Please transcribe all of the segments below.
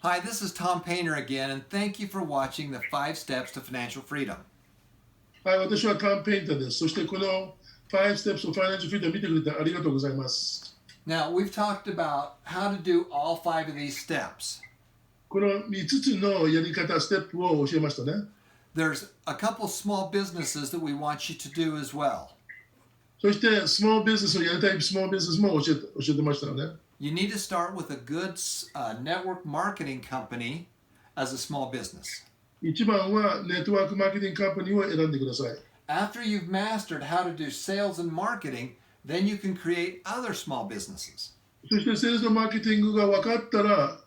Hi, this is Tom Painter again, and thank you for watching the 5 Steps to Financial Freedom. はい、私はカンペインターです。そしてこの5 Steps of Financial Freedom 見てくれてありがとうございます。Now, we've talked about how to do all 5 of these steps. この5つのやり方、ステップを教えましたね。There's a couple small businesses that we want you to do as well. そして、スモールビジネスをやりたいスモールビジネスも教えてましたよね。You need to start with a good network marketing company as a small business. 一番はネットワークマーケティングカンパニーを選んでください。After you've mastered how to do sales and marketing, then you can create other small businesses. そして、セールスとマーケティングが分かったら、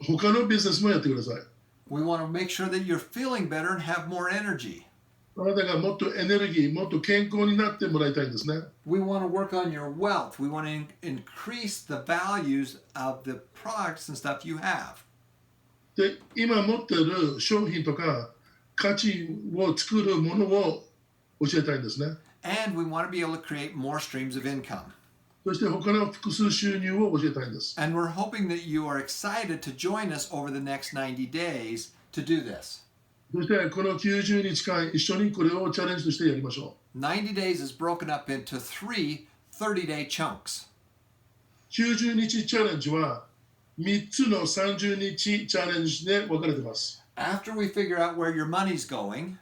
他のビジネスもやってください。We want to make sure that you're feeling better and have more energy. あなたがもっとエネルギー、もっと健康になってもらいたいんですね。We want to work on your wealth. We want to increase the values of the products and stuff you have. で、今持っている商品とか価値を作るものを教えたいんですね。And we want to be able to create more streams of income. そして他の複数収入を教えたいんです。And we're hoping that you are excited to join us over the next 90 days to do this. そしてこの90日間一緒にこれをチャレンジとしてやりましょう。90 days is broken up into 3 30-day chunks. 90日チャレンジは3つの30日チャレンジで分かれています。After we figure out where your money's going,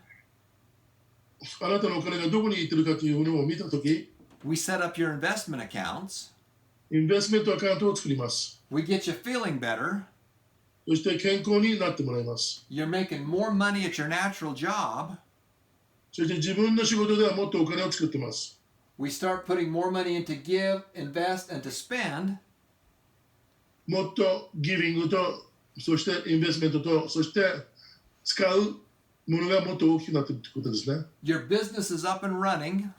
あなたのお金がどこに行ってるかというのを見たとき、we set up your investment accounts. インベストメントアカウントを作ります。We get you feeling better. そして健康になってもらいます。You're making more money at your natural job. そして自分の仕事ではもっとお金を作ってます。We start putting more money into give, invest, and to spend. もっとギビングと、そしてインベストメントと、そして使うものがもっと大きくなっているということですね。Your business is up and running.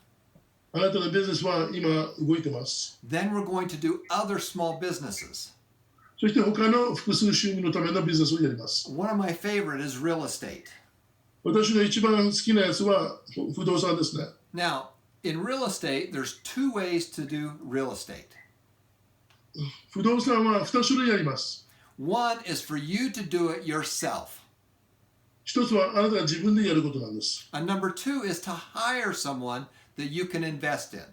あなたのビジネスは今動いてます。Then we're going to do other small businesses. そして他の複数収入のためのビジネスをやります。One of my favorite is real estate. 私の一番好きなやつは不動産ですね。Now, in real estate, there's 2 ways to do real estate. 不動産は2種類あります。One is for you to do it yourself. 一つはあなたが自分でやることなんです。And number 2 is to hire someone that you can invest in.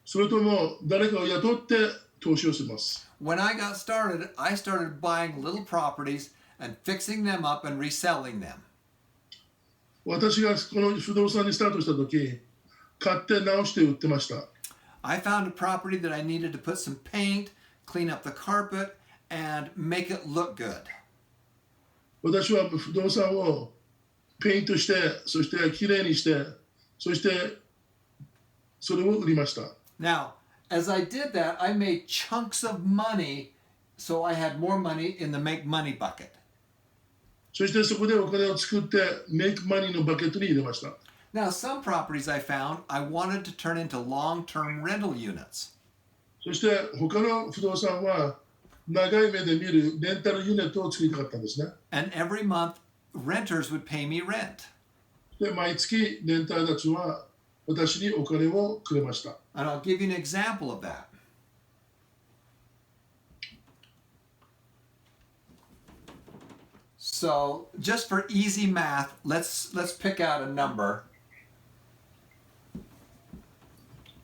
それとも誰かを雇って投資をします。When I got started, I started buying little properties and fixing them up and reselling them. 私がこの不動産にスタートした時、買って直して売ってました。I found a property that I needed to put some paint, clean up the carpet, and make it look good. 私は不動産をペイントして、そしてきれいにして、そしてそれを売りました。Now, as I did that, I made chunks of money, so I had more money in the make money bucket. そしてそこでお金を作って、メイクマニーのバケットに入れました。Now, some properties I found I wanted to turn into long-term rental units. そして他の不動産は長い目で見るレンタルユニットを作りたかったんですね。And every month, renters would pay me rent. で、毎月レンターたちは私にお金をくれました。And I'll give you an example of that. So, just for easy math, let's pick out a number.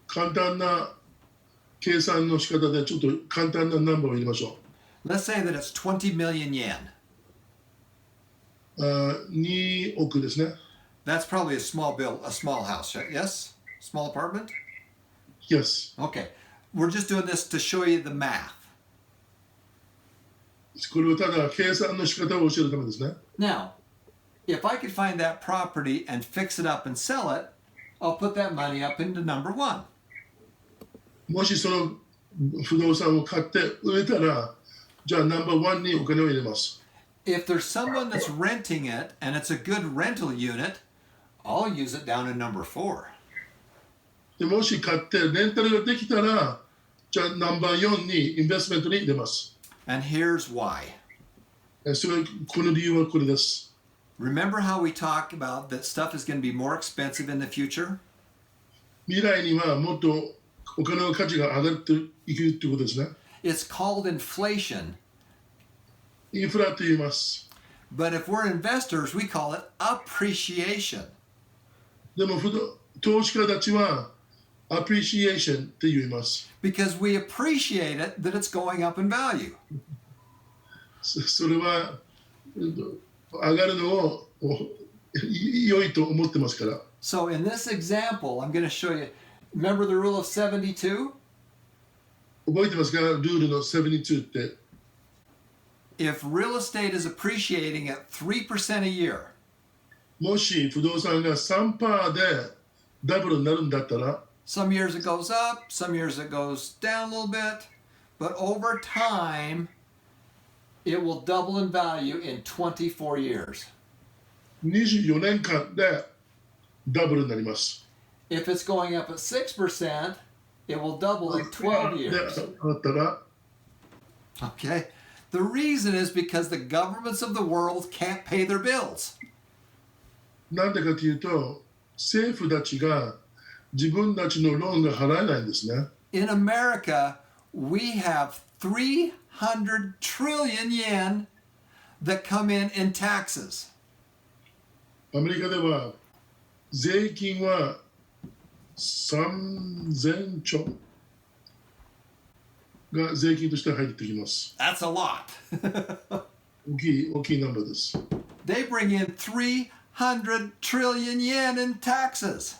簡単な計算の仕方でちょっと簡単なナンバーを入れましょ Let's say that it's 20 million yen. う。2億ですね。That's probably a small house, yes? Small apartment? Yes. Okay. We're just doing this to show you the math. これをただ計算の仕方を教えるためですね。Now, if I could find that property and fix it up and sell it, I'll put that money up into number 1. もしその不動産を買って売れたら、じゃあナンバー1にお金を入れます。If there's someone that's renting it and it's a good rental unit, I'll use it down in number 4. でもし買ってレンタルができたら、じゃあナンバー4にインベストメントに入れます。And here's why. それこの理由はこれです。Remember how we talked about that stuff is going to be more expensive in the future? 未来にはもっとお金の価値が上がっていくということですね。It's called inflation. インフラと言います。 But if we're investors, we call it appreciation. でも投資家たちはアプリシエーションって言います。 Because we appreciate it that it's going up in value. それは上がるのを良いと思ってますから。 So in this example, I'm going to show you, remember the rule of 72? 覚えてますか？ルールの72って。 If real estate is appreciating at 3% a year, もし不動産が 3% でダブルになるんだったら、 some years it goes up, some years it goes down a little bit, but over time, it will double in value in 24 years. 24年間でダブルになります。 If it's going up at 6%, it will double in 12 で years. 上がったら、 Okay? The reason is because the governments of the world can't pay their bills. なんでかというと、政府たちが自分たちのローンが払えないんですね。 In America, we have 300 trillion yen that come in taxes. アメリカでは税金は3000兆が税金として入ってきます。 That's a lot. 大きいナンバーです。 They bring in 300 trillion yen in taxes.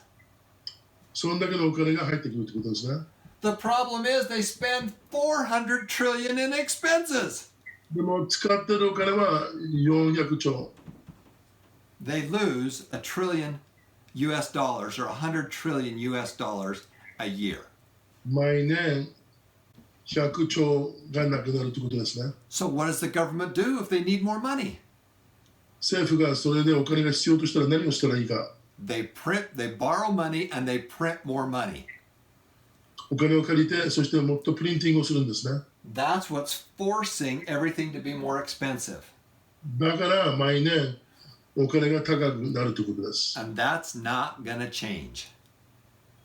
そんだけのお金が入ってくるってことですね。 The problem is they spend 400 trillion in expenses. でも使ってるお金は400兆。 They lose a trillion US dollars or 100 trillion US dollars a year. 毎年100兆がなくなるってことですね。 So what does the government do if they need more money? 政府がそれでお金が必要としたら何をしたらいいか。 They borrow money and they print more money. お金を借りて、そしてもっとプリンティングをするんですね。 That's what's forcing everything to be more expensive. だから毎年お金が高くなるということです。 And that's not going to change.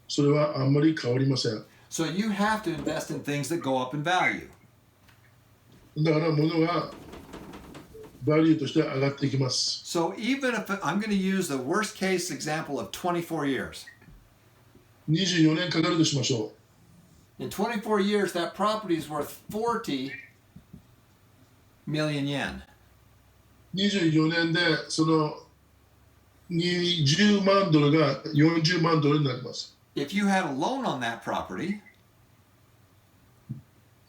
それはあんまり変わりません。 So you have to invest in things that go up in value. だから物がバリューとして上がっていきます。 So even if I'm going to use the worst case example of 24 years. 24年かかるとしましょ In 24 years, that property is worth 40 million yen. う。24年でその20万ドルが40万ドルになります。 If you had a loan on that property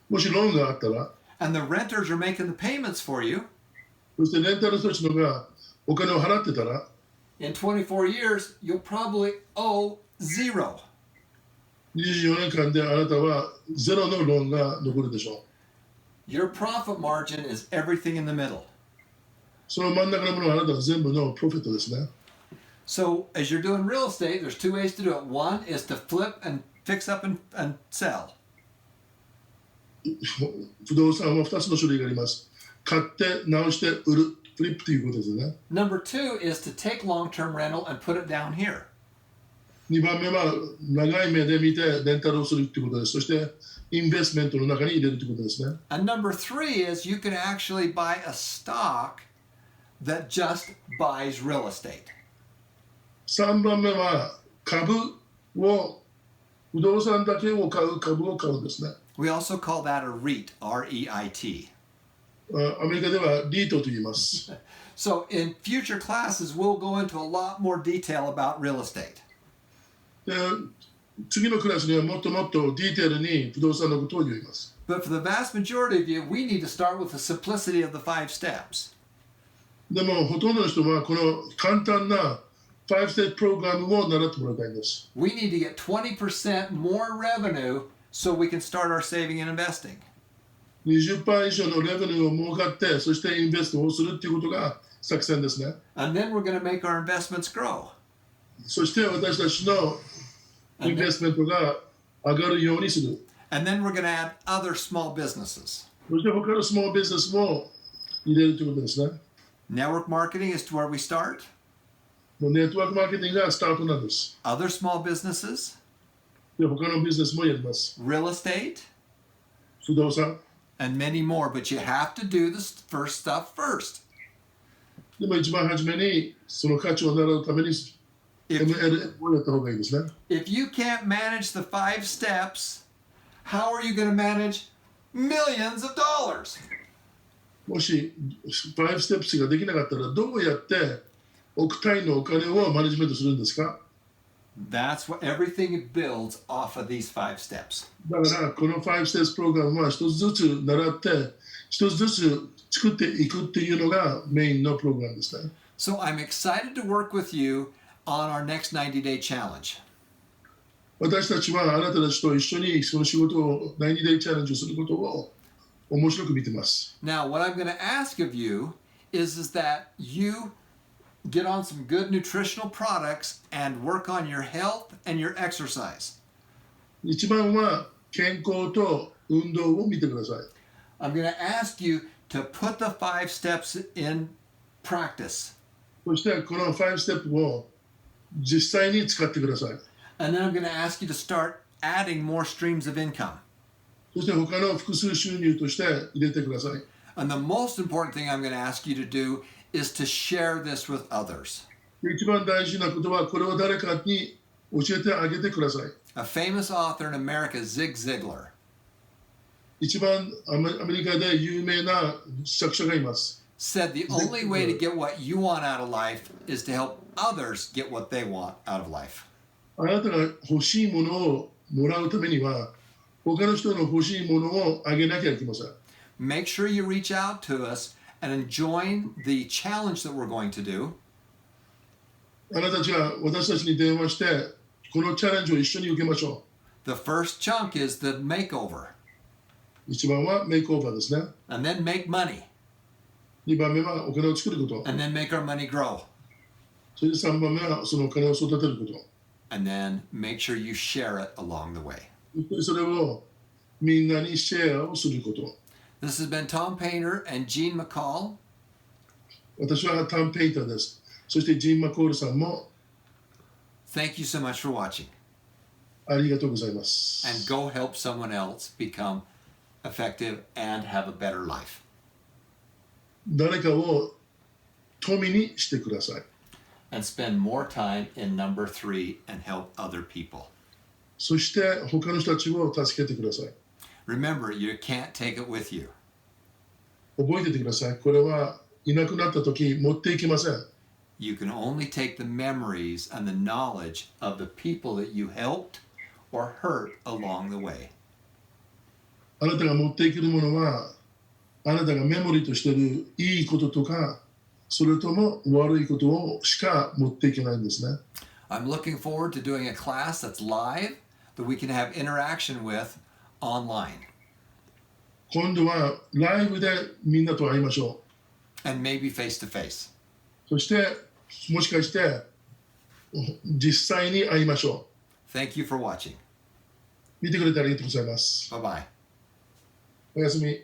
もしローンがあったら、 and the renters are making the payments for you, そしてレンタル措置のがお金を払ってたら、 in 24 years, you'll probably owe zero. 24年間であなたはゼロのローンが残るでしょう。 Your profit margin is everything in the middle. その真ん中のものはあなたの全部のプロフィットですね。 So as you're doing real estate, there's two ways to do it. One is to flip and fix up and sell. 不動産は2つの種類があります。買って直して売る、フリップということですね。 Number two is to take long-term rental and put it down here. 2番目は長い目で見てレンタルをするということです。そしてインベストメントの中に入れるということですね。 And number three is you can actually buy a stock that just buys real estate. 3番目は株を、不動産だけを買う株を買うんですね。 We also call that a REIT, R-E-I-T. アメリカではリートと言います。 So in future classes, we'll go into a lot more detail about real estate. で次のクラスにはもっともっとディテールに不動産のことを言います。 But for the vast majority of you, we need to start with the simplicity of the 5 steps. でもほとんどの人はこの簡単な5ステッププログラムを習ってもらいたいんです。 We need to get 20% more revenue so we can start our saving and investing. 20% 以上のレベルを儲かって、そしてインベストをするっていうことが作戦ですね。 And then we're going to make our investments grow. そして私たちのインベストメントが上がるようにする。 And then we're going to add other small businesses. そして他のスモールビジネスも入れるということですね。 Network marketing is to where we start. もうネットワークマーケティングがスタートなんです。 Other small businesses, で他のビジネスもやります。 real estate, 不動産、and many more, but you have to do the first stuff first. でも一番初めにその価値を習うために If, MLM をやった方がいいですね。if you can't manage the 5 steps, how are you going to manage millions of dollars? もし5ステップスができなかったらどうやって億単位のお金をマネジメントするんですか？ That's what everything builds off of these 5 steps. だからこの5ステップスプログラムは一つずつ習って一つずつ作っていくっていうのがメインのプログラムですね。So I'm excited to work with you on our next 90-day challenge. 私たちはあなたたちと一緒にその仕事を90 day チャレンジをすることを面白く見てます。 Now, what I'm going to ask of you is that you get on some good nutritional products and work on your health and your exercise. 一番は健康と運動を見てください。 I'm going to ask you to put the 5 steps in practice. そしてこの5ステップを実際に使ってください。 And then I'm going to ask you to start adding more streams of income. そして他の複数収入として入れてください。 And the most important thing I'm going to ask you to do is to share this with others. 一番大事なことはこれを誰かに教えてあげてください。 A famous author in America, Zig Ziglar, 一番アメリカで有名な作者がいます。 said the only way to get what you want out of life is to help others get what they want out of life. あなたが欲しいものをもらうためには他の人の欲しいものをあげなきゃいけません。 Make sure you reach out to us and join the challenge that we're going to do. あなたたちは私たちに電話してこのチャレンジを一緒に受けましょ The first chunk is the makeover, う。一番はメイクオーバーですね。 and then make money, 二番目はお金を作ること。 and then make our money grow, それで三番目はそのお金を育てること。 and then make sure you share it along the way. それをみんなにシェアをすること。 This has been Tom Painter and Gene McCall. 私はタン・ペイターです。そしてジン・マコールさんも Thank you so much for watching, ありがとうございます。 and go help someone else become effective and have a better life. 誰かを富にしてください。 And spend more time in number 3 and help other people. そして他の人たちを助けてください。 Remember, you can't take it with you. 覚えててください。これはいなくなった時持っていけません。 You can only take the memories and the knowledge of the people that you helped or hurt along the way. あなたが持っていけるものはあなたがメモリーとしているいいこととかそれとも悪いことをしか持っていけないんですね。 I'm looking forward to doing a class that's live that we can have interaction with online. 今度はライブでみんなと会いましょ And maybe face to face. う。そしてもしかして実際に会いましょ Thank you for watching. う。見てくれてありがとうございます。 Bye bye. おやすみ。